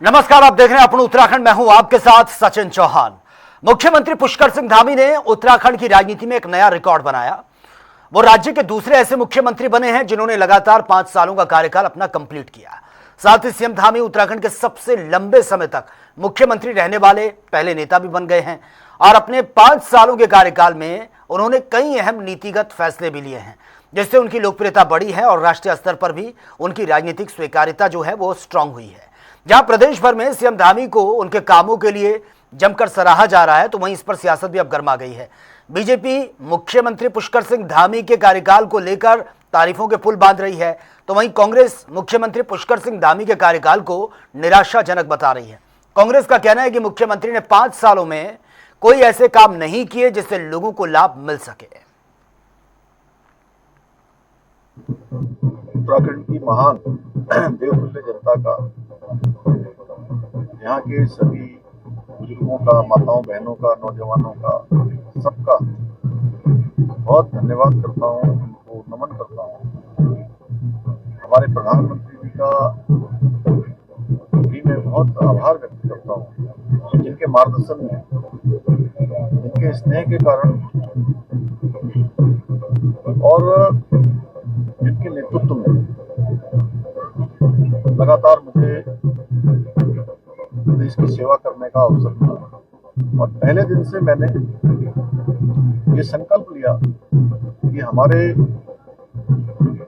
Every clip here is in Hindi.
नमस्कार, आप देख रहे हैं अपन उत्तराखंड। मैं हूं आपके साथ सचिन चौहान। मुख्यमंत्री पुष्कर सिंह धामी ने उत्तराखंड की राजनीति में एक नया रिकॉर्ड बनाया। वो राज्य के दूसरे ऐसे मुख्यमंत्री बने हैं जिन्होंने लगातार 5 सालों का कार्यकाल अपना कंप्लीट किया। साथ ही सीएम धामी उत्तराखंड के सबसे लंबे समय तक मुख्यमंत्री रहने वाले पहले नेता भी बन गए हैं और अपने 5 सालों के कार्यकाल में उन्होंने कई अहम नीतिगत फैसले भी लिए हैं, जिससे उनकी लोकप्रियता बढ़ी है और राष्ट्रीय स्तर पर भी उनकी राजनीतिक स्वीकार्यता जो है वो स्ट्रांग हुई है। जहां प्रदेश भर में सीएम धामी को उनके कामों के लिए जमकर सराहा जा रहा है, तो वहीं इस पर सियासत भी अब गर्मा गई है। बीजेपी मुख्यमंत्री पुष्कर सिंह धामी के कार्यकाल को लेकर तारीफों के पुल बांध रही है, तो वहीं कांग्रेस मुख्यमंत्री पुष्कर सिंह धामी के कार्यकाल को निराशाजनक बता रही है। कांग्रेस का कहना है कि मुख्यमंत्री ने 5 सालों में कोई ऐसे काम नहीं किए जिससे लोगों को लाभ मिल सके। उत्तराखंड की महान देवतुल्य जनता का, यहाँ के सभी बुजुर्गों का, माताओं बहनों का, नौजवानों का, सबका बहुत धन्यवाद करता हूँ, उनको नमन करता हूँ। हमारे प्रधानमंत्री जी का भी मैं बहुत आभार व्यक्त करता हूँ, जिनके मार्गदर्शन में, जिनके स्नेह के कारण और जिनके नेतृत्व में लगातार मुझे देश की सेवा करने का अवसर मिला। और पहले दिन से मैंने ये संकल्प लिया कि हमारे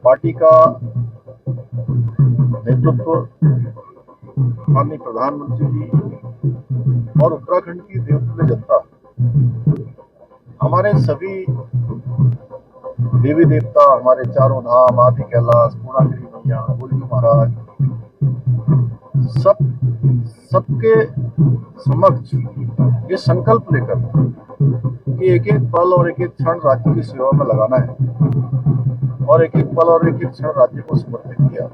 पार्टी का नेतृत्व माननीय प्रधानमंत्री जी और उत्तराखंड की देवतुल्य जनता, हमारे सभी देवी देवता, हमारे चारों धाम, आदि कैलाश, पूर्णागिरि मैया, गोलजू महाराज, सबके समक्ष ये संकल्प लेकर कि एक एक पल और एक एक क्षण राज्य की सेवा में लगाना है और एक एक पल और एक एक क्षण राज्य को समर्पित किया।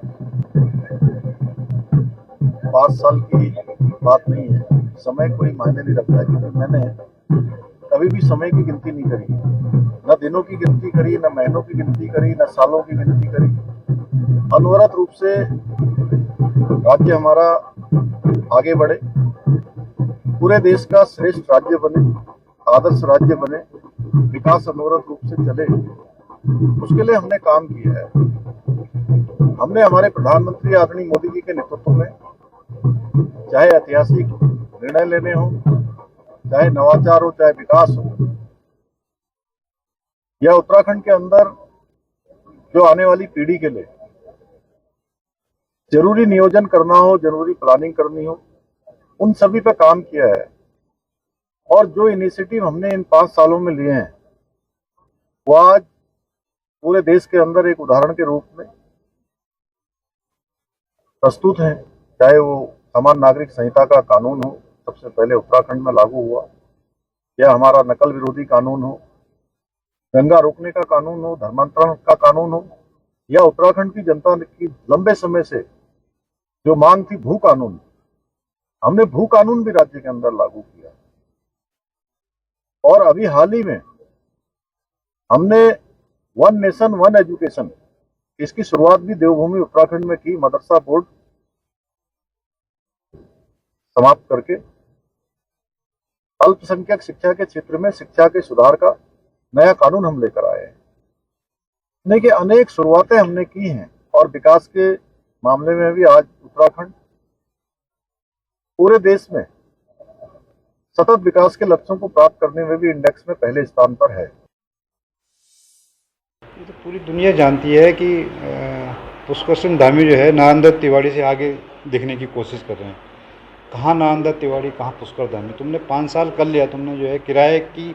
5 साल की बात नहीं है, समय कोई मायने नहीं रखता है, क्योंकि मैंने कभी भी समय की गिनती नहीं करी, न दिनों की गिनती करी, न महीनों की गिनती करी, न सालों की गिनती करी। अनवरत रूप से राज्य हमारा आगे बढ़े, पूरे देश का श्रेष्ठ राज्य बने, आदर्श राज्य बने, विकास अनवरत रूप से चले, उसके लिए हमने काम किया है। हमने हमारे प्रधानमंत्री आदरणीय मोदी जी के नेतृत्व में चाहे ऐतिहासिक निर्णय लेने हो, चाहे नवाचार हो, चाहे विकास हो, या उत्तराखंड के अंदर जो आने वाली पीढ़ी के लिए जरूरी नियोजन करना हो, जरूरी प्लानिंग करनी हो, उन सभी पे काम किया है। और जो इनिशिएटिव हमने इन 5 सालों में लिए हैं, वो आज पूरे देश के अंदर एक उदाहरण के रूप में प्रस्तुत हैं। चाहे वो समान नागरिक संहिता का कानून हो, सबसे पहले उत्तराखंड में लागू हुआ, या हमारा नकल विरोधी कानून हो, दंगा रोकने का कानून हो, धर्मांतरण का कानून हो, या उत्तराखंड की जनता की लंबे समय से जो मांग थी भू कानून, हमने भू कानून भी राज्य के अंदर लागू किया। और अभी हाल ही में हमने वन नेशन वन एजुकेशन, इसकी शुरुआत भी देवभूमि उत्तराखंड में की। मदरसा बोर्ड समाप्त करके अल्पसंख्यक शिक्षा के क्षेत्र में शिक्षा के सुधार का नया कानून हम लेकर आए हैं। यानी कि अनेक शुरुआतें हमने की हैं और विकास के मामले में भी आज उत्तराखंड पूरे देश में सतत विकास के लक्ष्यों को प्राप्त करने में भी इंडेक्स में पहले स्थान पर है। ये तो पूरी दुनिया जानती है कि पुष्कर सिंह धामी जो है नारायण तिवारी से आगे दिखने की कोशिश कर रहे हैं। कहाँ नारायण तिवारी, कहाँ पुष्कर धामी। तुमने 5 साल कर लिया, तुमने जो है किराए की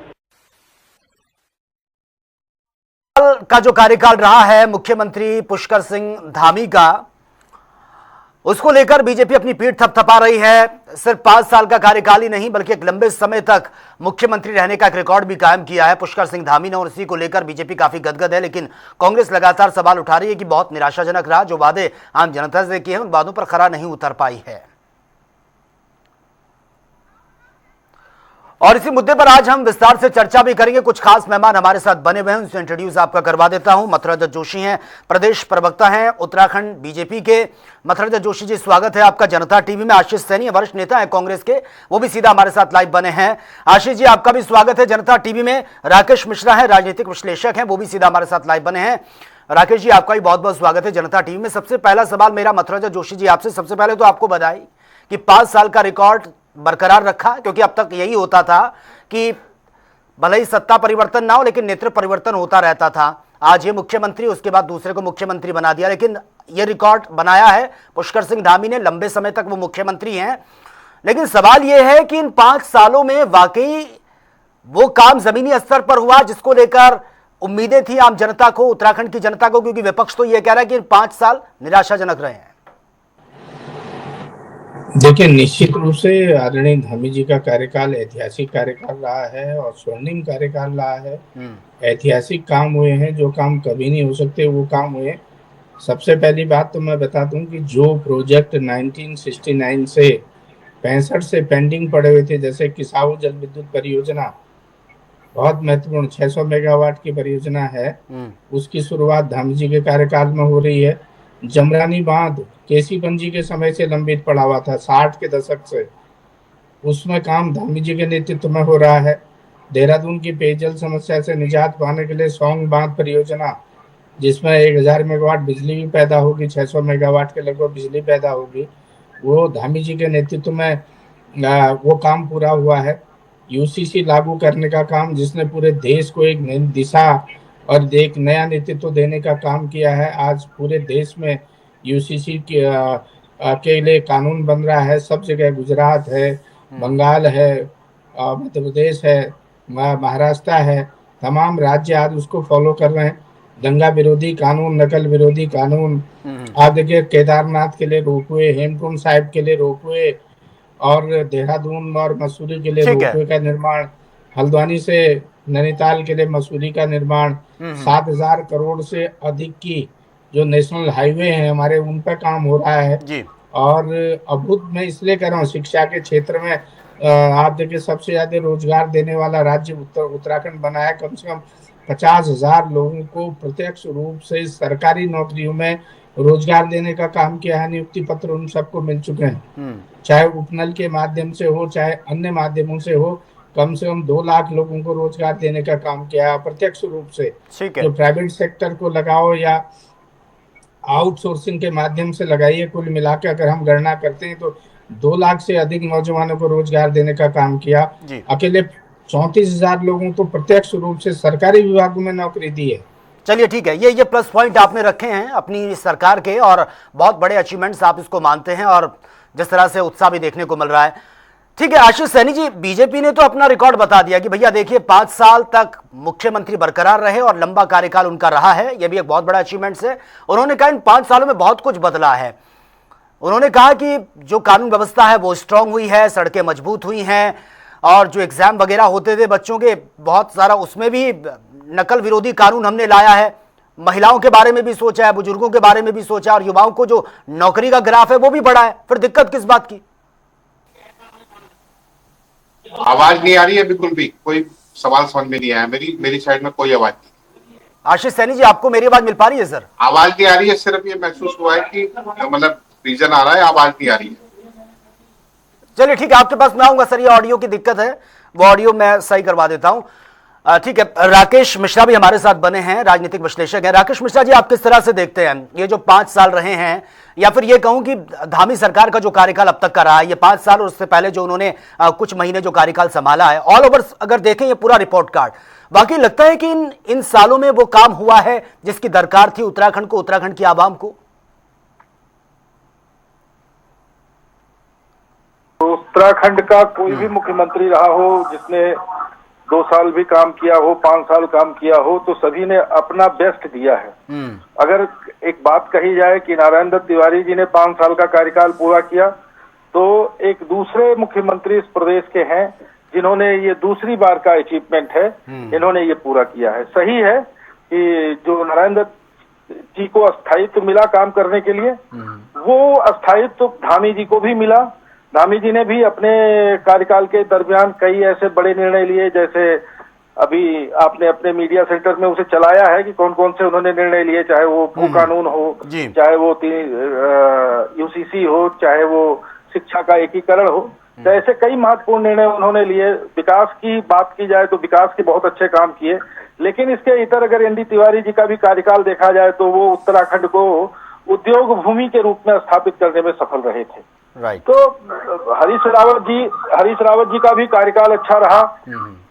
का जो कार्यकाल रहा है मुख्यमंत्री पुष्कर सिंह धामी का, उसको लेकर बीजेपी अपनी पीठ थपथपा रही है। सिर्फ 5 साल का कार्यकाल ही नहीं बल्कि एक लंबे समय तक मुख्यमंत्री रहने का एक रिकॉर्ड भी कायम किया है पुष्कर सिंह धामी ने, और इसी को लेकर बीजेपी काफी गदगद है। लेकिन कांग्रेस लगातार सवाल उठा रही है कि बहुत निराशाजनक रहा, जो वादे आम जनता से किए हैं उन वादों पर खरा नहीं उतर पाई है। और इसी मुद्दे पर आज हम विस्तार से चर्चा भी करेंगे। कुछ खास मेहमान हमारे साथ बने हुए हैं, उनसे इंट्रोड्यूस आपका करवा देता हूं। मथुरा जोशी हैं, प्रदेश प्रवक्ता हैं उत्तराखंड बीजेपी के। मथुरा जोशी जी, स्वागत है आपका जनता टीवी में। आशीष सैनी वरिष्ठ नेता है कांग्रेस के, वो भी सीधा हमारे साथ लाइव बने हैं। आशीष जी, आपका भी स्वागत है जनता टीवी में। राकेश मिश्रा है, राजनीतिक विश्लेषक हैं, वो भी सीधा हमारे साथ लाइव बने हैं। राकेश जी, आपका भी बहुत बहुत स्वागत है जनता टीवी में। सबसे पहला सवाल मेरा मथुरा जोशी जी आपसे, सबसे पहले तो आपको बधाई कि 5 साल का रिकॉर्ड बरकरार रखा, क्योंकि अब तक यही होता था कि भले ही सत्ता परिवर्तन ना हो लेकिन नेतृत्व परिवर्तन होता रहता था। आज ये मुख्यमंत्री, उसके बाद दूसरे को मुख्यमंत्री बना दिया, लेकिन ये रिकॉर्ड बनाया है पुष्कर सिंह धामी ने। लंबे समय तक वो मुख्यमंत्री हैं, लेकिन सवाल ये है कि इन 5 सालों में वाकई वो काम जमीनी स्तर पर हुआ जिसको लेकर उम्मीदें थी आम जनता को, उत्तराखंड की जनता को, क्योंकि विपक्ष तो ये कह रहा है कि 5 साल निराशाजनक रहे हैं। देखिए, निश्चित रूप से आदरणीय धामी जी का कार्यकाल ऐतिहासिक कार्यकाल रहा है और स्वर्णिम कार्यकाल रहा है। ऐतिहासिक काम हुए हैं, जो काम कभी नहीं हो सकते वो काम हुए। सबसे पहली बात तो मैं बता दूं कि जो प्रोजेक्ट 1969 से 65 से पेंडिंग पड़े हुए थे, जैसे किसाऊ जल विद्युत परियोजना, बहुत महत्वपूर्ण 600 मेगावाट की परियोजना है, उसकी शुरुआत धामी जी के कार्यकाल में हो रही है। जमरानी बांध केसी पंजी के समय से लंबित पड़ा हुआ था, 60 के दशक से, उसमें काम धामी जी के नेतृत्व में हो रहा है। देहरादून की पेयजल समस्या से निजात पाने के लिए सौंग बांध परियोजना, जिसमें 1000 मेगावाट बिजली भी पैदा होगी, 600 मेगावाट के लगभग बिजली पैदा होगी, वो धामी जी के नेतृत्व में वो काम पूरा हुआ है। यूसीसी लागू करने का काम, जिसने पूरे देश को एक नई दिशा और एक नया नेतृत्व देने का काम किया है। आज पूरे देश में यूसीसी के लिए कानून बन रहा है। सब जगह, गुजरात है, बंगाल है, मध्य प्रदेश है, महाराष्ट्र है, तमाम राज्य आज उसको फॉलो कर रहे हैं। दंगा विरोधी कानून, नकल विरोधी कानून, आप देखिए केदारनाथ के लिए रोपवे, हेमकुंड साहिब के लिए रोपवे, और देहरादून और मसूरी के लिए रोपवे का निर्माण, हल्द्वानी से नैनीताल के लिए मसूरी का निर्माण, 7000 करोड़ से अधिक की जो नेशनल हाईवे हैं हमारे, उन पर काम हो रहा है जी। और अद्भुत मैं इसलिए कह रहा हूँ, शिक्षा के क्षेत्र में आप देखिए सबसे ज्यादा रोजगार देने वाला राज्य उत्तराखंड बना है। कम से कम 50,000 लोगों को प्रत्यक्ष रूप से सरकारी नौकरियों में रोजगार देने का काम किया है। नियुक्ति पत्र उन सबको मिल चुके हैं, चाहे उपनल के माध्यम से हो, चाहे अन्य माध्यमों से हो। कम से कम 2 लाख लोगों को रोजगार देने का काम किया है प्रत्यक्ष रूप से। जो प्राइवेट सेक्टर को लगाओ या आउटसोर्सिंग के माध्यम से लगाइए, कुल मिलाकर अगर हम गणना करते हैं तो 2 लाख से अधिक नौजवानों को रोजगार देने का काम किया। अकेले 34,000 लोगों को प्रत्यक्ष रूप से सरकारी विभागों में नौकरी दी है। चलिए ठीक है, ये प्लस पॉइंट आपने रखे हैं अपनी सरकार के, और बहुत बड़े अचीवमेंट्स आप इसको मानते हैं, और जिस तरह से उत्साह भी देखने को मिल रहा है। ठीक है आशीष सैनी जी, बीजेपी ने तो अपना रिकॉर्ड बता दिया कि भैया देखिए 5 साल तक मुख्यमंत्री बरकरार रहे और लंबा कार्यकाल उनका रहा है, यह भी एक बहुत बड़ा अचीवमेंट्स है। उन्होंने कहा इन 5 सालों में बहुत कुछ बदला है। उन्होंने कहा कि जो कानून व्यवस्था है वो स्ट्रांग हुई है, सड़कें मजबूत हुई हैं, और जो एग्जाम वगैरह होते थे बच्चों के, बहुत सारा उसमें भी नकल विरोधी कानून हमने लाया है। महिलाओं के बारे में भी सोचा है, बुजुर्गों के बारे में भी सोचा, और युवाओं को जो नौकरी का ग्राफ है वो भी बढ़ा है। फिर दिक्कत किस बात की? आवाज नहीं आ रही है, बिल्कुल भी कोई सवाल समझ में नहीं आया। मेरी साइड में कोई आवाज नहीं। आशीष सैनी जी, आपको मेरी आवाज मिल पा रही है? सर आवाज नहीं आ रही है, सिर्फ ये महसूस हुआ है कि मतलब रीजन आ रहा है, आवाज नहीं आ रही है। चलिए ठीक है, आपके पास मैं आऊंगा। सर ये ऑडियो की दिक्कत है, वो ऑडियो मैं सही करवा देता हूं। ठीक है, राकेश मिश्रा भी हमारे साथ बने हैं, राजनीतिक विश्लेषक हैं। राकेश मिश्रा जी, आप किस तरह से देखते हैं ये जो 5 साल रहे हैं, या फिर ये कहूं कि धामी सरकार का जो कार्यकाल अब तक का रहा है, ये 5 साल और उससे पहले जो उन्होंने कुछ महीने जो कार्यकाल संभाला है, ऑल ओवर अगर देखें ये पूरा रिपोर्ट कार्ड, वाकई लगता है कि इन सालों में वो काम हुआ है जिसकी दरकार थी उत्तराखंड को, उत्तराखंड की आवाम को? उत्तराखंड का कोई भी मुख्यमंत्री रहा हो, जिसने 2 साल भी काम किया हो, 5 साल काम किया हो, तो सभी ने अपना बेस्ट दिया है। अगर एक बात कही जाए कि नारायण दत्त तिवारी जी ने 5 साल का कार्यकाल पूरा किया, तो एक दूसरे मुख्यमंत्री इस प्रदेश के हैं जिन्होंने ये दूसरी बार का अचीवमेंट है, इन्होंने ये पूरा किया है। सही है कि जो नारायण दत्त जी को अस्थायित्व मिला काम करने के लिए, वो अस्थायित्व धामी जी को भी मिला, धामी जी ने भी अपने कार्यकाल के दरमियान कई ऐसे बड़े निर्णय लिए, जैसे अभी आपने अपने मीडिया सेंटर में उसे चलाया है कि कौन कौन से उन्होंने निर्णय लिए, चाहे वो भू कानून हो, चाहे वो यूसीसी हो, चाहे वो शिक्षा का एकीकरण हो। तो ऐसे कई महत्वपूर्ण निर्णय उन्होंने लिए। विकास की बात की जाए तो विकास के बहुत अच्छे काम किए, लेकिन इसके इतर अगर एनडी तिवारी जी का भी कार्यकाल देखा जाए तो वो उत्तराखंड को उद्योग भूमि के रूप में स्थापित करने में सफल रहे थे। तो हरीश रावत जी का भी कार्यकाल अच्छा रहा।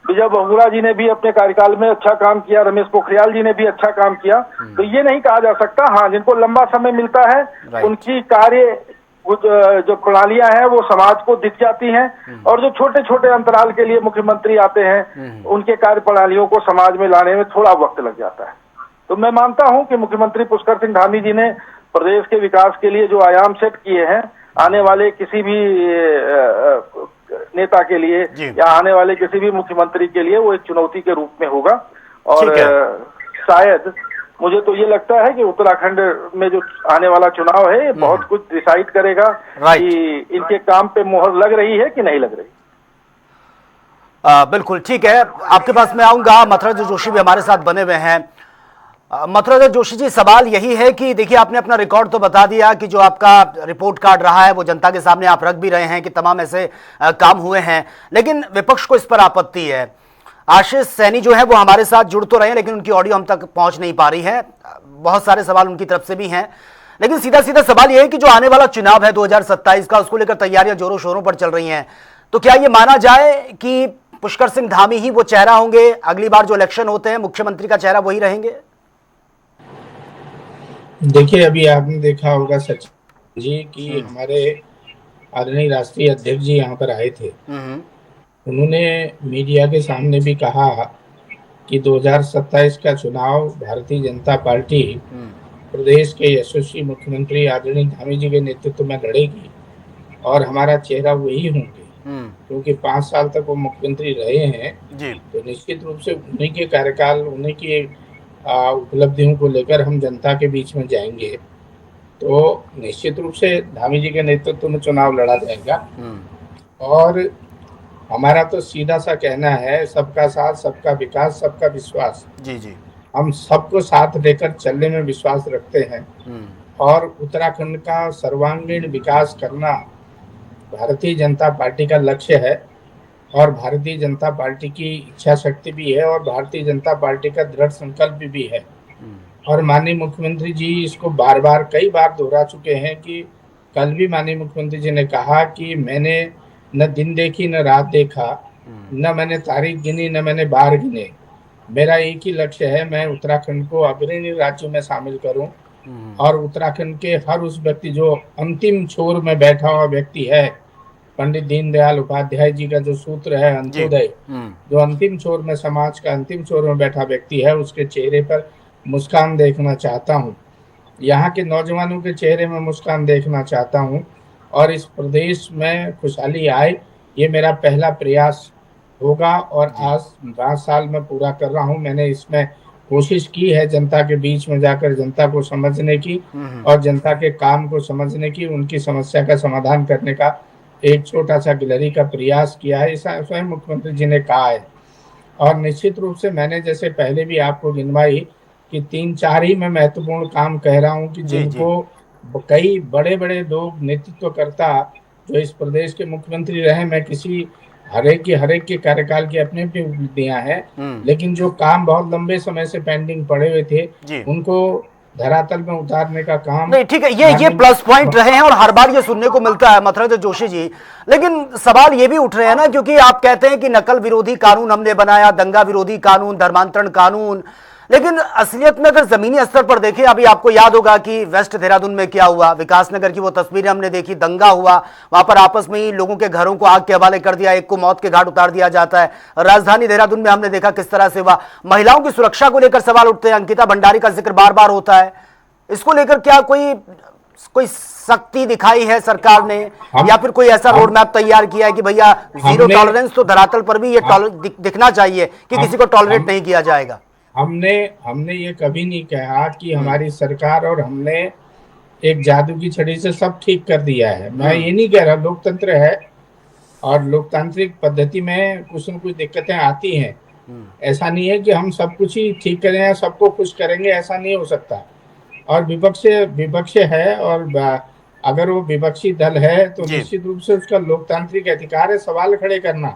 विजय बहुगुणा जी ने भी अपने कार्यकाल में अच्छा काम किया, रमेश पोखरियाल जी ने भी अच्छा काम किया। तो ये नहीं कहा जा सकता, हाँ जिनको लंबा समय मिलता है उनकी कार्य जो प्रणालियां हैं वो समाज को दिख जाती हैं, और जो छोटे छोटे अंतराल के लिए मुख्यमंत्री आते हैं उनके कार्य प्रणालियों को समाज में लाने में थोड़ा वक्त लग जाता है। तो मैं मानता हूं कि मुख्यमंत्री पुष्कर सिंह धामी जी ने प्रदेश के विकास के लिए जो आयाम सेट किए हैं, आने वाले किसी भी नेता के लिए या आने वाले किसी भी मुख्यमंत्री के लिए वो एक चुनौती के रूप में होगा। और शायद मुझे तो ये लगता है कि उत्तराखंड में जो आने वाला चुनाव है ये बहुत कुछ डिसाइड करेगा कि इनके काम पे मोहर लग रही है कि नहीं लग रही। बिल्कुल ठीक है, आपके पास मैं आऊंगा। मथुरा जोशी भी हमारे साथ बने हुए हैं। मथुरा जोशी जी, सवाल यही है कि देखिए आपने अपना रिकॉर्ड तो बता दिया कि जो आपका रिपोर्ट कार्ड रहा है वो जनता के सामने आप रख भी रहे हैं कि तमाम ऐसे काम हुए हैं, लेकिन विपक्ष को इस पर आपत्ति है। आशीष सैनी जो है वो हमारे साथ जुड़ तो रहे हैं लेकिन उनकी ऑडियो हम तक पहुंच नहीं पा रही है। बहुत सारे सवाल उनकी तरफ से भी हैं, लेकिन सीधा सीधा सवाल यह है कि जो आने वाला चुनाव है 2027 का, उसको लेकर तैयारियां जोरों शोरों पर चल रही हैं। तो क्या ये माना जाए कि पुष्कर सिंह धामी ही वो चेहरा होंगे, अगली बार जो इलेक्शन होते हैं मुख्यमंत्री का चेहरा वही रहेंगे? देखिए, अभी आपने देखा होगा सचिन जी कि हमारे आदरणीय राष्ट्रीय अध्यक्ष जी यहाँ पर आए थे। उन्होंने मीडिया के सामने भी कहा कि 2027 का चुनाव भारतीय जनता पार्टी प्रदेश के यशस्वी मुख्यमंत्री आदरणीय धामी जी के नेतृत्व में लड़ेगी और हमारा चेहरा वही होंगे, क्योंकि 5 साल तक वो मुख्यमंत्री रहे हैं। तो निश्चित रूप से उन्हीं के कार्यकाल, उन्हीं की उपलब्धियों को लेकर हम जनता के बीच में जाएंगे। तो निश्चित रूप से धामी जी के नेतृत्व में चुनाव लड़ा जाएगा। और हमारा तो सीधा सा कहना है, सबका साथ, सबका विकास, सबका विश्वास। जी हम सबको साथ लेकर चलने में विश्वास रखते हैं और उत्तराखंड का सर्वांगीण विकास करना भारतीय जनता पार्टी का लक्ष्य है और भारतीय जनता पार्टी की इच्छा शक्ति भी है और भारतीय जनता पार्टी का दृढ़ संकल्प भी है। और माननीय मुख्यमंत्री जी इसको बार बार कई बार दोहरा चुके हैं कि कल भी माननीय मुख्यमंत्री जी ने कहा कि मैंने न दिन देखी न रात देखा, न मैंने तारीख गिनी न मैंने बार गिने। मेरा एक ही लक्ष्य है, मैं उत्तराखंड को अग्रणी राज्यों में शामिल करूं और उत्तराखंड के हर उस व्यक्ति जो अंतिम छोर में बैठा हुआ व्यक्ति है, पंडित दीनदयाल उपाध्याय जी का जो सूत्र है अंत्योदय, जो अंतिम छोर में, समाज का अंतिम छोर में बैठा व्यक्ति है, उसके चेहरे पर मुस्कान देखना चाहता हूँ। यहाँ के नौजवानों के चेहरे में मुस्कान देखना चाहता हूँ और इस प्रदेश में खुशहाली आए, ये मेरा पहला प्रयास होगा। और आज 5 साल में पूरा कर रहा हूँ। मैंने इसमें कोशिश की है जनता के बीच में जाकर जनता को समझने की और जनता के काम को समझने की, उनकी समस्या का समाधान करने का एक छोटा सा गिलहरी का प्रयास किया है, ऐसा स्वयं मुख्यमंत्री जी ने कहा है। और निश्चित रूप से मैंने जैसे पहले भी आपको गिनवाई कि 3-4 ही मैं महत्वपूर्ण काम कह रहा हूँ कि जिनको कई बड़े बड़े लोग नेतृत्वकर्ता जो इस प्रदेश के मुख्यमंत्री रहे, मैं किसी हरेक के कार्यकाल की अपनी अपनी उपलब्धियां हैं, लेकिन जो काम बहुत लंबे समय से पेंडिंग पड़े हुए थे उनको धरातल में उतारने का काम। नहीं ठीक है, ये प्लस पॉइंट रहे हैं और हर बार ये सुनने को मिलता है मथुरा जोशी जी, लेकिन सवाल ये भी उठ रहे हैं ना, क्योंकि आप कहते हैं कि नकल विरोधी कानून हमने बनाया, दंगा विरोधी कानून, धर्मांतरण कानून, लेकिन असलियत में अगर जमीनी स्तर पर देखें, अभी आपको याद होगा कि वेस्ट देहरादून में क्या हुआ, विकासनगर की वो तस्वीरें हमने देखी, दंगा हुआ, वहां पर आपस में ही लोगों के घरों को आग के हवाले कर दिया, एक को मौत के घाट उतार दिया जाता है। राजधानी देहरादून में हमने देखा किस तरह से हुआ। महिलाओं की सुरक्षा को लेकर सवाल उठते हैं, अंकिता भंडारी का जिक्र बार बार होता है, इसको लेकर क्या कोई सख्ती दिखाई है सरकार ने या फिर कोई ऐसा रोड मैप तैयार किया है कि भैया जीरो टॉलरेंस तो धरातल पर भी ये दिखना चाहिए कि किसी को टॉलरेट नहीं किया जाएगा? हमने ये कभी नहीं कहा कि हमारी सरकार और हमने एक जादू की छड़ी से सब ठीक कर दिया है। मैं ये नहीं कह रहा, लोकतंत्र है और लोकतांत्रिक पद्धति में कुछ न कुछ दिक्कतें आती हैं। ऐसा नहीं है कि हम सब कुछ ही ठीक करें या सबको खुश करेंगे, ऐसा नहीं हो सकता। और विपक्ष है, और अगर वो विपक्षी दल है तो निश्चित रूप से उसका लोकतांत्रिक अधिकार है सवाल खड़े करना।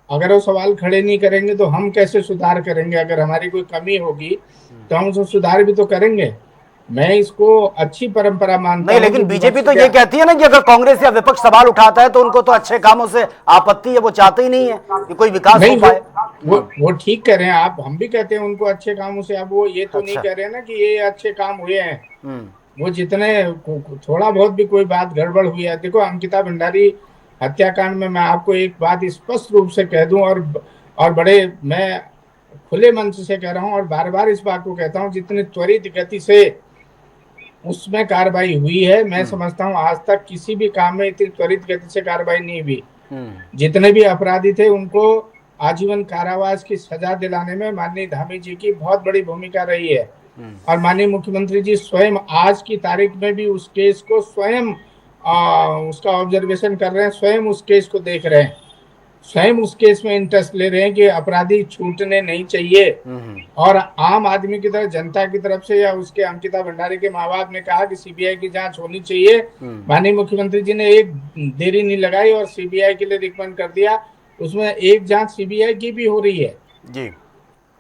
अगर वो सवाल खड़े नहीं करेंगे तो हम कैसे सुधार करेंगे? अगर हमारी कोई कमी होगी तो हम उसको सुधार भी तो करेंगे। मैं इसको अच्छी परंपरा मानता हूं। नहीं, लेकिन बीजेपी तो ये कहती है ना कि अगर कांग्रेस या विपक्ष सवाल उठाता है तो उनको तो अच्छे कामों से आपत्ति है, वो चाहते ही नहीं है कि कोई विकास हो पाए। वो ठीक कह रहे हैं आप, हम भी कहते हैं उनको अच्छे कामों से। अब वो ये तो नहीं कह रहे हैं ना कि ये अच्छे काम हुए हैं। वो जितने थोड़ा बहुत भी कोई बात गड़बड़ हुई है, देखो अंकिता भंडारी हत्याकांड में मैं आपको एक बात स्पष्ट रूप से कह दूं, और बड़े मैं खुले मन से कह रहा हूं और बार बार इस बात को कहता हूं, जितनी त्वरित गति से उसमें कार्रवाई हुई है, मैं समझता हूं आज तक किसी भी काम में इतनी त्वरित गति से कार्रवाई नहीं हुई। जितने भी अपराधी थे उनको आजीवन कारावास की सजा दिलाने में माननीय धामी जी की बहुत बड़ी भूमिका रही है। और माननीय मुख्यमंत्री जी स्वयं आज की तारीख में भी उस केस को स्वयं उसका ऑब्जर्वेशन कर रहे हैं, स्वयं उस केस को देख रहे हैं, स्वयं उस केस में इंटरेस्ट ले रहे हैं कि अपराधी छूटने नहीं चाहिए। और आम आदमी की तरफ, जनता की तरफ से, या उसके अंकिता भंडारी के माँ बाप ने कहा कि सीबीआई की जांच होनी चाहिए। माननीय मुख्यमंत्री जी ने एक देरी नहीं लगाई और सीबीआई के लिए रिकमेंड कर दिया। उसमें एक जांच सीबीआई की भी हो रही है जी।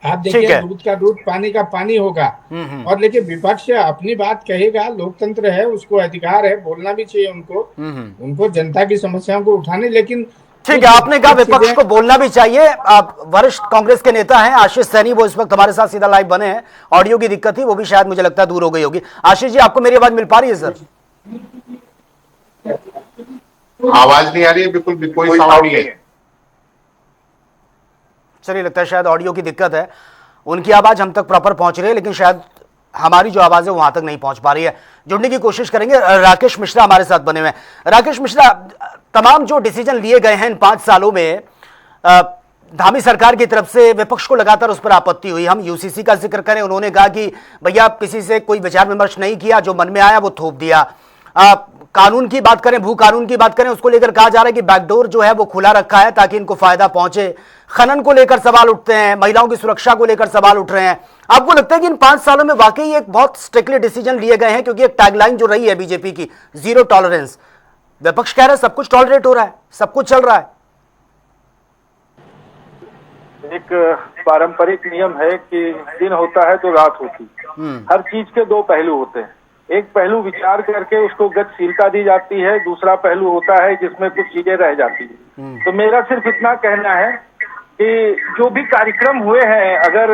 आप देखिए, दूध का दूध, पानी का पानी होगा। और लेकिन विपक्ष अपनी बात कहेगा, लोकतंत्र है, उसको अधिकार है, बोलना भी चाहिए उनको जनता की समस्याओं को उठाने। लेकिन ठीक है, आपने कहा विपक्ष को बोलना भी चाहिए। आप वरिष्ठ कांग्रेस के नेता हैं आशीष सैनी, वो इस वक्त हमारे साथ सीधा लाइव बने हैं। ऑडियो की दिक्कत थी, वो भी शायद मुझे लगता है दूर हो गई होगी। आशीष जी, आपको मेरी आवाज मिल पा रही है? सर आवाज नहीं आ रही है, बिल्कुल भी कोई साउंड नहीं है। चलिए, लगता है शायद ऑडियो की दिक्कत है। उनकी आवाज हम तक प्रॉपर पहुंच रही है, लेकिन शायद हमारी जो आवाज है वहां तक नहीं पहुंच पा रही है। जुड़ने की कोशिश करेंगे। राकेश मिश्रा हमारे साथ बने हुए हैं। राकेश मिश्रा, तमाम जो डिसीजन लिए गए हैं इन 5 सालों में, धामी सरकार की तरफ से विपक्ष को लगातार उस पर आपत्ति हुई। हम यूसीसी का जिक्र करें, उन्होंने कहा कि भैया किसी से कोई विचार विमर्श नहीं किया, जो मन में आया वो थोप दिया। कानून की बात करें, भू कानून की बात करें, उसको लेकर कहा जा रहा है कि बैकडोर जो है वो खुला रखा है ताकि इनको फायदा पहुंचे। खनन को लेकर सवाल उठते हैं, महिलाओं की सुरक्षा को लेकर सवाल उठ रहे हैं। आपको लगता है कि इन 5 सालों में वाकई एक बहुत स्ट्रिक्टली डिसीजन लिए गए हैं? क्योंकि एक टैगलाइन जो रही है बीजेपी की, जीरो टॉलरेंस, विपक्ष कह रहा है सब कुछ टॉलरेट हो रहा है, सब कुछ चल रहा है। एक पारंपरिक नियम है कि दिन होता है तो रात होती है। हर चीज के 2 पहलू होते हैं। एक पहलू विचार करके उसको गतिशीलता दी जाती है, दूसरा पहलू होता है जिसमें कुछ चीजें रह जाती है। तो मेरा सिर्फ इतना कहना है कि जो भी कार्यक्रम हुए हैं, अगर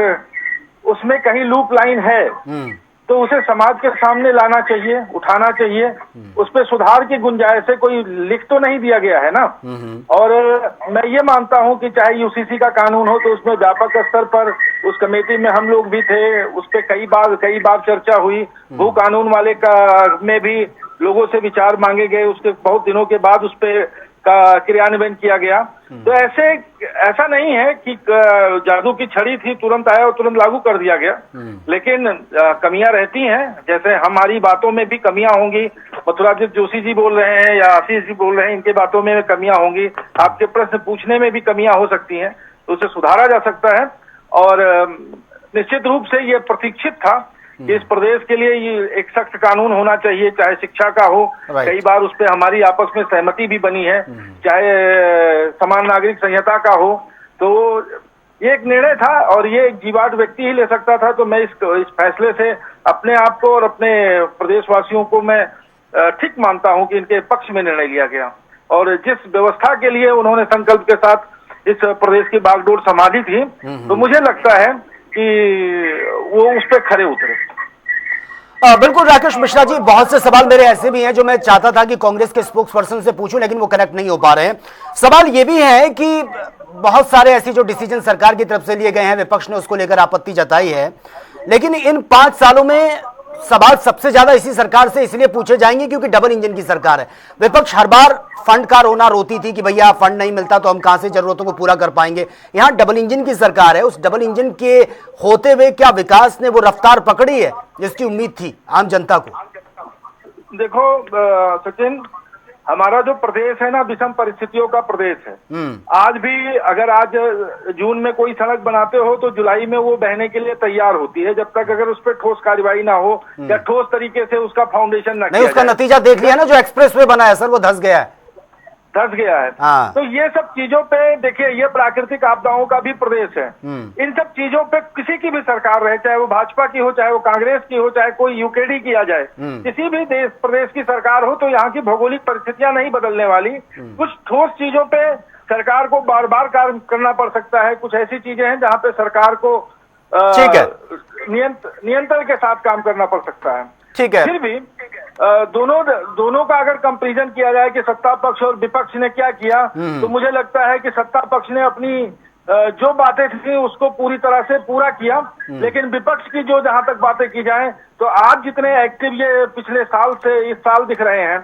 उसमें कहीं लूप लाइन है तो उसे समाज के सामने लाना चाहिए, उठाना चाहिए। उस पर सुधार की गुंजाइश है, कोई लिख तो नहीं दिया गया है ना। और मैं ये मानता हूं कि चाहे यूसीसी का कानून हो तो उसमें व्यापक स्तर पर, उस कमेटी में हम लोग भी थे, उस पर कई बार चर्चा हुई। भू कानून वाले का में भी लोगों से विचार मांगे गए, उसके बहुत दिनों के बाद उस पर का क्रियान्वयन किया गया। तो ऐसा नहीं है कि जादू की छड़ी थी, तुरंत आया और तुरंत लागू कर दिया गया। लेकिन कमियां रहती हैं, जैसे हमारी बातों में भी कमियां होंगी। मथुराजीत जोशी जी बोल रहे हैं या आशीष जी बोल रहे हैं, इनके बातों में कमियां होंगी। आपके प्रश्न पूछने में भी कमियां हो सकती हैं, तो उसे सुधारा जा सकता है। और निश्चित रूप से ये प्रतीक्षित था कि इस प्रदेश के लिए ये एक सख्त कानून होना चाहिए, चाहे शिक्षा का हो। कई बार उस पर हमारी आपस में सहमति भी बनी है, चाहे समान नागरिक संहिता का हो। तो ये एक निर्णय था और ये एक जीवाद व्यक्ति ही ले सकता था। तो मैं इस फैसले से अपने आप को और अपने प्रदेशवासियों को मैं ठीक मानता हूं कि इनके पक्ष में निर्णय लिया गया। और जिस व्यवस्था के लिए उन्होंने संकल्प के साथ इस प्रदेश की बागडोर संभाली थी, तो मुझे लगता है कि वो उस पर खरे उतरे। बिल्कुल राकेश मिश्रा जी, बहुत से सवाल मेरे ऐसे भी हैं जो मैं चाहता था कि कांग्रेस के स्पोक्स पर्सन से पूछूं, लेकिन वो कनेक्ट नहीं हो पा रहे हैं। सवाल ये भी है कि बहुत सारे ऐसे जो डिसीजन सरकार की तरफ से लिए गए हैं, विपक्ष ने उसको लेकर आपत्ति जताई है, लेकिन इन 5 सालों में सवाल सबसे ज्यादा इसी सरकार से इसलिए पूछे जाएंगे क्योंकि डबल इंजन की सरकार है। विपक्ष हर बार फंड का रोना रोती थी कि भैया फंड नहीं मिलता तो हम कहां से जरूरतों को पूरा कर पाएंगे। यहां डबल इंजन की सरकार है, उस डबल इंजन के होते हुए क्या विकास ने वो रफ्तार पकड़ी है जिसकी उम्मीद थी आम जनता को? देखो सचिन, हमारा जो प्रदेश है ना, विषम परिस्थितियों का प्रदेश है। आज भी अगर आज जून में कोई सड़क बनाते हो तो जुलाई में वो बहने के लिए तैयार होती है, जब तक अगर उस पर ठोस कार्रवाई ना हो या ठोस तरीके से उसका फाउंडेशन ना नहीं, उसका नतीजा देख लिया ना, जो एक्सप्रेस वे बना है सर, वो धंस गया है। हाँ। तो ये सब चीजों पे देखिए, ये प्राकृतिक आपदाओं का भी प्रदेश है। इन सब चीजों पे किसी की भी सरकार रहे, चाहे वो भाजपा की हो, चाहे वो कांग्रेस की हो, चाहे कोई यूकेडी किया जाए, किसी भी प्रदेश की सरकार हो, तो यहाँ की भौगोलिक परिस्थितियां नहीं बदलने वाली। कुछ ठोस चीजों पे सरकार को बार बार कार्य करना पड़ सकता है। कुछ ऐसी चीजें हैं जहाँ पे सरकार को ठीक है, नियंत्रण के साथ काम करना पड़ सकता है। ठीक है। फिर भी दोनों का अगर कंपैरिजन किया जाए कि सत्ता पक्ष और विपक्ष ने क्या किया, तो मुझे लगता है कि सत्ता पक्ष ने अपनी जो बातें थी उसको पूरी तरह से पूरा किया, लेकिन विपक्ष की जो जहां तक बातें की जाए, तो आज जितने एक्टिव ये पिछले साल से इस साल दिख रहे हैं,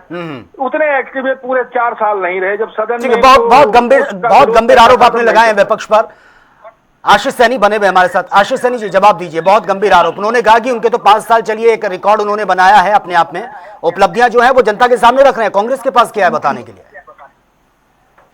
उतने एक्टिव ये पूरे 4 साल नहीं रहे। जब सदन में बहुत गंभीर आरोप आपने लगाए हैं विपक्ष पर। आशीष सैनी बने हुए हमारे साथ। आशीष सैनी जी, जवाब दीजिए। बहुत गंभीर आरोप उन्होंने कहा कि उनके तो 5 साल चलिए एक रिकॉर्ड उन्होंने बनाया है अपने आप में, उपलब्धियां जो है वो जनता के सामने रख रहे हैं। कांग्रेस के पास क्या है बताने के लिए?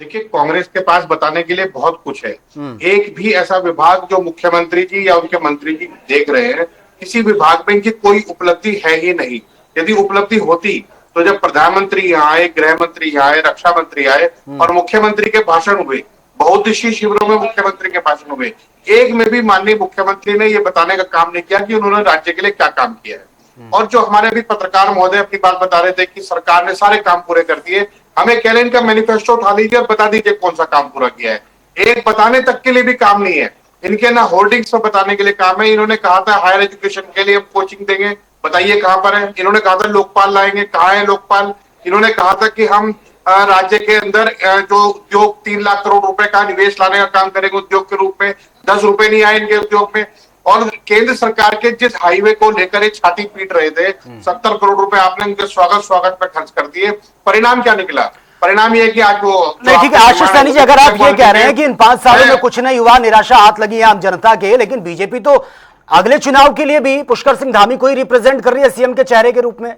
देखिए, कांग्रेस के पास बताने के लिए बहुत कुछ है। एक भी ऐसा विभाग जो मुख्यमंत्री जी या उनके मंत्री जी देख रहे हैं, किसी विभाग में इनकी कोई उपलब्धि है ही नहीं। यदि उपलब्धि होती तो जब प्रधानमंत्री यहाँ आए, गृह मंत्री यहाँ आए, रक्षा मंत्री आए और मुख्यमंत्री के भाषण हुए, बहुउद्देशीय शिविरों में मुख्यमंत्री के भाषण हुए, एक में भी माननीय मुख्यमंत्री ने ये बताने का काम नहीं किया कि उन्होंने राज्य के लिए क्या काम किया है। और जो हमारे अभी पत्रकार महोदय अपनी बात बता रहे थे कि सरकार ने सारे काम पूरे कर दिए, हमें कह रहे हैं इनका मैनिफेस्टो उठा लीजिए और बता दीजिए कौन सा काम पूरा किया है। एक बताने तक के लिए भी काम नहीं है इनके, ना होर्डिंग्स पर बताने के लिए काम है। इन्होंने कहा था हायर एजुकेशन के लिए कोचिंग देंगे, बताइए कहां पर है। इन्होंने कहा था लोकपाल लाएंगे, कहाँ है लोकपाल। इन्होंने कहा था कि हम राज्य के अंदर जो उद्योग 3 लाख करोड़ रुपए का निवेश लाने का काम करेंगे उद्योग के रूप में, 10 रुपए नहीं आए इनके उद्योग में। और केंद्र सरकार के जिस हाईवे को लेकर छाती पीट रहे थे, 70 करोड़ रुपए आपने उनके स्वागत पे खर्च कर दिए। परिणाम क्या निकला? परिणाम ये है कि आज वो नहीं, ठीक है आशीष सैनी जी, अगर आप ये कह रहे हैं कि इन 5 सालों में कुछ नहीं हुआ, निराशा हाथ लगी है आम जनता के, लेकिन बीजेपी तो अगले चुनाव के लिए भी पुष्कर सिंह धामी को ही रिप्रेजेंट कर रही है सीएम के चेहरे के रूप में,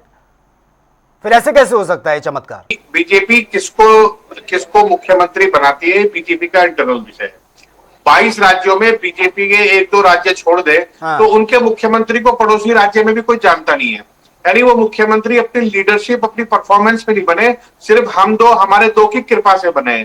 फिर ऐसे कैसे हो सकता है चमत्कार? बीजेपी किसको मुख्यमंत्री बनाती है, बीजेपी का इंटरनल विषय है। 22 राज्यों में बीजेपी के 1-2 राज्य छोड़ दे तो उनके मुख्यमंत्री को पड़ोसी राज्य में भी कोई जानता नहीं है। यानी वो मुख्यमंत्री अपनी लीडरशिप, अपनी परफॉर्मेंस पे नहीं बने, सिर्फ हमारे दो की कृपा से बने।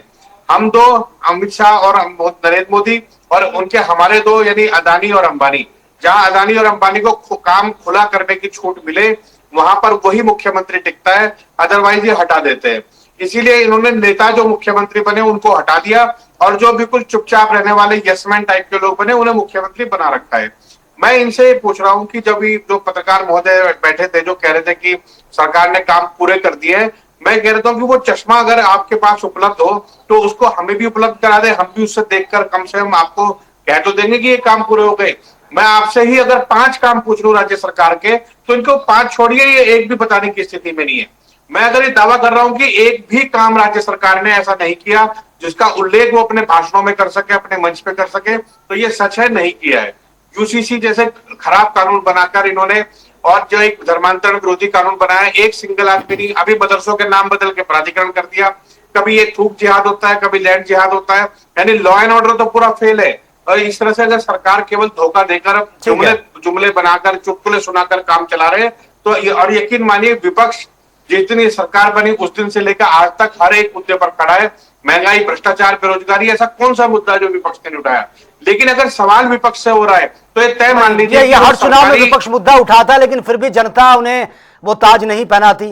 हम दो, अमित शाह और नरेंद्र मोदी, और उनके हमारे दो यानी अदानी और अंबानी। जहां अदानी और अंबानी को काम खुला करने की छूट मिले वहां पर वही मुख्यमंत्री टिकता है, अदरवाइज ये हटा देते हैं। इसीलिए इन्होंने नेता जो मुख्यमंत्री बने उनको हटा दिया और जो बिल्कुल चुपचाप रहने वाले यसमैन टाइप के लोग बने उन्हें मुख्यमंत्री बना रखा है। मैं इनसे पूछ रहा हूं कि जब जो पत्रकार महोदय बैठे थे जो कह रहे थे कि सरकार ने काम पूरे कर दिए हैं, मैं कह रहा हूं कि वो चश्मा अगर आपके पास उपलब्ध हो तो उसको हमें भी उपलब्ध करा दे, हम भी उससे देखकर कम से कम आपको कह तो देंगे कि ये काम पूरे हो गए। मैं आपसे ही अगर 5 काम पूछ लूं राज्य सरकार के, तो इनको 5 छोड़िए, ये एक भी बताने की स्थिति में नहीं है। मैं अगर ये दावा कर रहा हूं कि एक भी काम राज्य सरकार ने ऐसा नहीं किया जिसका उल्लेख वो अपने भाषणों में कर सके, अपने मंच पे कर सके, तो ये सच है, नहीं किया है। यूसीसी जैसे खराब कानून बनाकर इन्होंने, और जो एक धर्मांतरण विरोधी कानून बनाया, एक सिंगल आदमी नहीं, अभी मदरसों के नाम बदल के प्राधिकरण कर दिया। कभी ये थूक जिहाद होता है, कभी लैंड जिहाद होता है, यानी लॉ एंड ऑर्डर तो पूरा फेल है। और इस तरह से अगर सरकार केवल धोखा देकर, जुमले बनाकर, चुटकुले सुनाकर काम चला रहे, तो और यकीन मानिए विपक्ष जितनी सरकार बनी उस दिन से लेकर आज तक हर एक मुद्दे पर खड़ा है। महंगाई, भ्रष्टाचार, बेरोजगारी, ऐसा कौन सा मुद्दा जो विपक्ष ने नहीं उठाया। लेकिन अगर सवाल विपक्ष से हो रहा है तो ये तय मान लीजिए ये हर चुनाव में विपक्ष मुद्दा उठाता है, लेकिन फिर भी जनता उन्हें वो ताज नहीं पहनाती।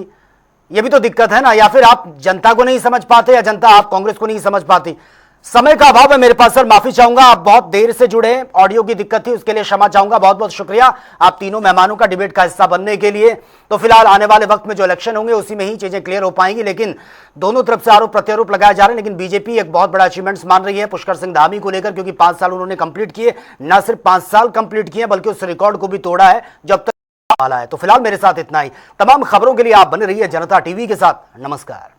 ये भी तो दिक्कत है ना, या फिर आप जनता को नहीं समझ पाते या जनता आप कांग्रेस को नहीं समझ पाती। समय का अभाव है मेरे पास सर, माफी चाहूंगा, आप बहुत देर से जुड़े, ऑडियो की दिक्कत थी, उसके लिए क्षमा चाहूंगा। बहुत बहुत शुक्रिया आप तीनों मेहमानों का डिबेट का हिस्सा बनने के लिए। तो फिलहाल आने वाले वक्त में जो इलेक्शन होंगे उसी में ही चीजें क्लियर हो पाएंगी, लेकिन दोनों तरफ से आरोप प्रत्यारोप लगाए जा रहे हैं। लेकिन बीजेपी एक बहुत बड़ा अचीवमेंट्स मान रही है पुष्कर सिंह धामी को लेकर, क्योंकि 5 साल उन्होंने कंप्लीट किए, न सिर्फ 5 साल कंप्लीट किए बल्कि उस रिकॉर्ड को भी तोड़ा है जब तक वाला है। तो फिलहाल मेरे साथ इतना ही। तमाम खबरों के लिए आप बने रहिए जनता टीवी के साथ। नमस्कार।